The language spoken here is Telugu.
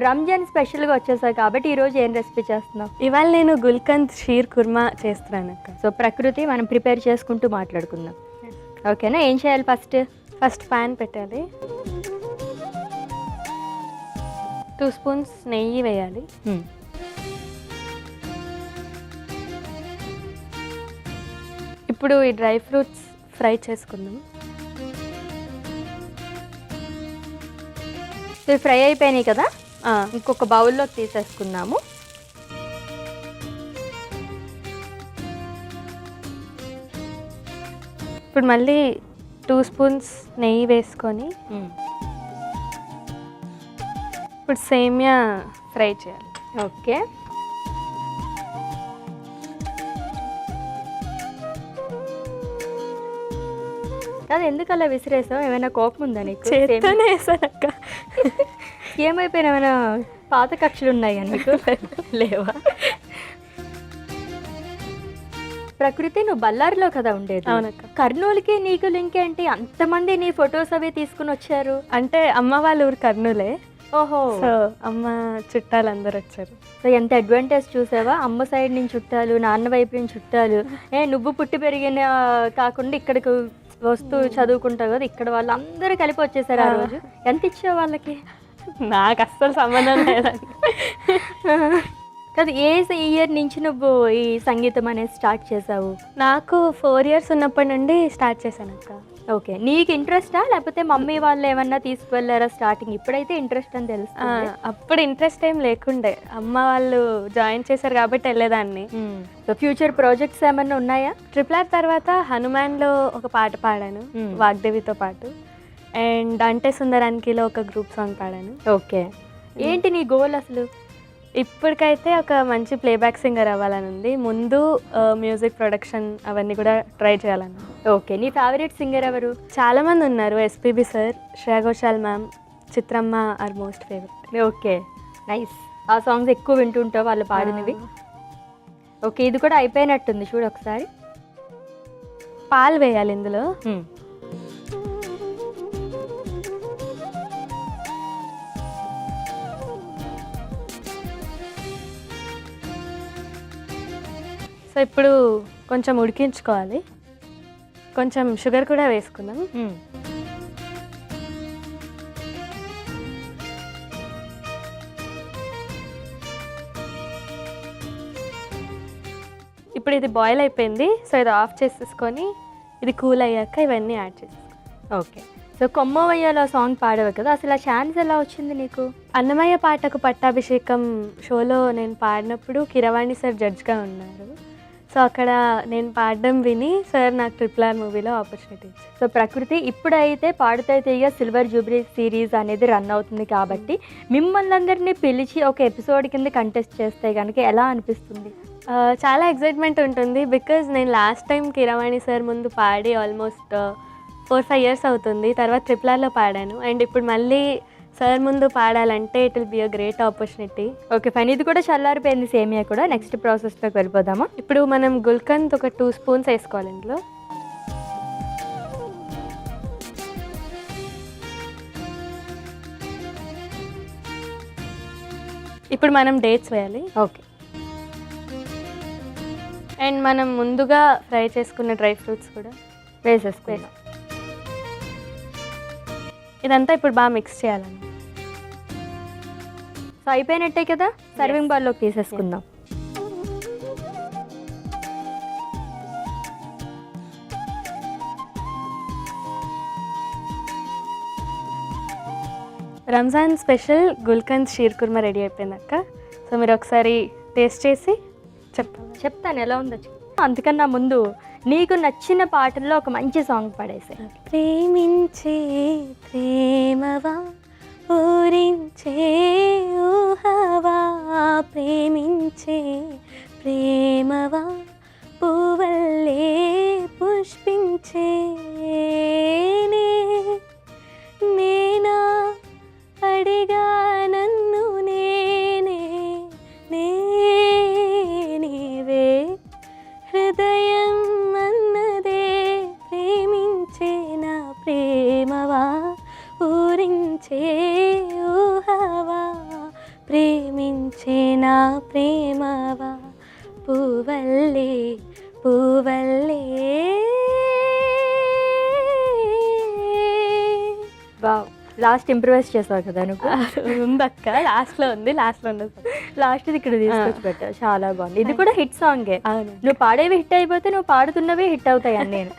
రంజాన్ స్పెషల్‌గా వచ్చేసావు కాబట్టి ఈరోజు ఏం రెసిపీ చేస్తున్నావు? ఇవాళ నేను గుల్కంద్ షీర్ కుర్మా చేస్తున్నాను అక్క. సో ప్రకృతి మనం ప్రిపేర్ చేసుకుంటూ మాట్లాడుకుందాం. ఓకేనా? ఏం చేయాలి ఫస్ట్ ప్యాన్ పెట్టాలి. 2 స్పూన్స్ నెయ్యి వేయాలి. ఇప్పుడు ఈ డ్రై ఫ్రూట్స్ ఫ్రై చేసుకుందాం. ఇవి ఫ్రై అయిపోయినాయి కదా, ఇంకొక బౌల్లోకి తీసేసుకుందాము. ఇప్పుడు మళ్ళీ 2 స్పూన్స్ నెయ్యి వేసుకొని ఇప్పుడు సేమియా ఫ్రై చేయాలి. ఓకే, అది ఎందుకు అలా విసిరేసావు? ఏమైనా కోపం ఉందా నీకు? చేత్తోనే వేసానక్క. ఏమైపోయినా ఏమైనా పాత కక్షలు ఉన్నాయా నీకు? లేవా? ప్రకృతి, నువ్వు బళ్ళారిలో కదా ఉండేది? అవునక్క. కర్నూలుకి నీకు లింక్ ఏంటి? అంతమంది నీ ఫొటోస్ అవి తీసుకుని వచ్చారు. అంటే అమ్మ వాళ్ళ ఊరు కర్నూలే. ఓహో, సో అమ్మ చుట్టాలు అందరు వచ్చారు. సో ఎంత అడ్వాంటేజ్ చూసావా? అమ్మ సైడ్ నుంచి చుట్టాలు, నాన్న వైపు నుంచి చుట్టాలు. నువ్వు పుట్టి పెరిగిన కాకుండా ఇక్కడికి వస్తూ చదువుకుంటావు కదా, ఇక్కడ వాళ్ళు అందరూ కలిపి వచ్చేసారు ఆ రోజు. ఎంత ఇచ్చావు వాళ్ళకి? నాకు అస్సలు సంబంధం లేదండి. కదా, ఏ ఇయర్ నుంచి నువ్వు ఈ సంగీతం అనేది స్టార్ట్ చేసావు? నాకు 4 years ఉన్నప్పటి నుండి స్టార్ట్ చేశాను అక్క. ఓకే, నీకు ఇంట్రెస్టా లేకపోతే మమ్మీ వాళ్ళు ఏమన్నా తీసుకువెళ్ళారా స్టార్టింగ్? ఇప్పుడైతే ఇంట్రెస్ట్ అని తెలుస్తుంది. అప్పుడు ఇంట్రెస్ట్ ఏం లేకుండే, అమ్మ వాళ్ళు జాయిన్ చేశారు కాబట్టి వెళ్ళేదాన్ని. సో ఫ్యూచర్ ప్రాజెక్ట్స్ ఏమన్నా ఉన్నాయా? RRR తర్వాత హనుమాన్లో ఒక పాట పాడాను వాగ్దేవితో పాటు, అండ్ అంటే సుందరానికిలో ఒక గ్రూప్ సాంగ్ పాడాను. ఓకే, ఏంటి నీ గోల్ అసలు? ఇప్పటికైతే ఒక మంచి ప్లేబ్యాక్ సింగర్ అవ్వాలని ఉంది. ముందు మ్యూజిక్ ప్రొడక్షన్ అవన్నీ కూడా ట్రై చేయాలని. ఓకే, నీ ఫేవరెట్ సింగర్ ఎవరు? చాలామంది ఉన్నారు. SPB sir, Shreya Ghoshal ma'am, చిత్రమ్మ are most favourite. Okay, nice. ఆ సాంగ్స్ ఎక్కువ వింటుంటావు వాళ్ళు పాడినవి? ఓకే, ఇది కూడా అయిపోయినట్టుంది, చూడు ఒకసారి. పాలు వేయాలి ఇందులో. సో ఇప్పుడు కొంచెం ఉడికించుకోవాలి. కొంచెం షుగర్ కూడా వేసుకుందాం. ఇప్పుడు ఇది బాయిల్ అయిపోయింది. సో ఇది ఆఫ్ చేసేసుకొని ఇది కూల్ అయ్యాక ఇవన్నీ యాడ్ చేసేసుకో. ఓకే, సో కొమ్మవయ్యలో సాంగ్ పాడవు కదా, అసలు ఆ ఛాన్స్ ఎలా వచ్చింది నీకు? అన్నమయ్య పాటకు పట్టాభిషేకం షోలో నేను పాడినప్పుడు కిరవాణి సార్ జడ్జ్గా ఉన్నారు. సో అక్కడ నేను పాడడం విని సార్ నాకు RRR మూవీలో ఆపర్చునిటీ ఇచ్చారు. సో ప్రకృతి, ఇప్పుడైతే పాడుతాయి తీగ సిల్వర్ జూబ్లీ సిరీస్ అనేది రన్ అవుతుంది కాబట్టి మిమ్మల్ని అందరినీ పిలిచి ఒక ఎపిసోడ్ కింద కంటెస్ట్ చేస్తే కనుక ఎలా అనిపిస్తుంది? చాలా ఎక్సైట్మెంట్ ఉంటుంది. బికాజ్ నేను లాస్ట్ టైం కిరవాణి సార్ ముందు పాడి ఆల్మోస్ట్ 4-5 years అవుతుంది. తర్వాత RRRలో పాడాను, అండ్ ఇప్పుడు మళ్ళీ సార్ ముందు పాడాలంటే it will be a great opportunity. Okay fine, ఇది కూడా చల్లారిపోయింది సేమియా కూడా. నెక్స్ట్ ప్రాసెస్లోకి వెళ్ళిపోదామా? ఇప్పుడు మనం గుల్కంద్ ఒక 2 స్పూన్స్ వేసుకోవాలి ఇందులో. ఇప్పుడు మనం డేట్స్ వేయాలి. ఓకే, అండ్ మనం ముందుగా ఫ్రై చేసుకున్న డ్రై ఫ్రూట్స్ కూడా వేసేసుకుందాం. ఇదంతా ఇప్పుడు బాగా మిక్స్ చేయాలండి. సో అయిపోయినట్టే కదా, సర్వింగ్ బౌల్లోకి తీసేసుకుందాం. రంజాన్ స్పెషల్ గుల్కంద్ షీర్ కుర్మా రెడీ అయిపోయింది అక్క. సో మీరు ఒకసారి టేస్ట్ చేసి చెప్తాను ఎలా ఉందో. అందుకన్నా ముందు నీకు నచ్చిన పాటల్లో ఒక మంచి సాంగ్ పాడేసే. ప్రేమించే ప్రేమవా ఊరించే ఊహవా, ప్రేమించే ప్రేమవా పువ్వల్లే పుష్పించే నేనా అడిగా నన్ను నేనే నీవే హృదయం అన్నదే ప్రేమించే నా ప్రేమవా ఊరించే ఊహవా ప్రేమించే నా ప్రేమవా పూవల్లే పూవల్లే. వావ్, లాస్ట్ ఇంప్రూవైజ్ చేసావు కదా నువ్వు. ఉందక్క, లాస్ట్లో ఉంది, లాస్ట్లో ఉండదు. లాస్ట్ ఇక్కడ తీసుకొచ్చి పెట్టావు, చాలా బాగుంది. ఇది కూడా హిట్ సాంగే. అవును. నువ్వు పాడేవి హిట్ అయిపోతే నువ్వు పాడుతున్నవే హిట్ అవుతాయి అని నేను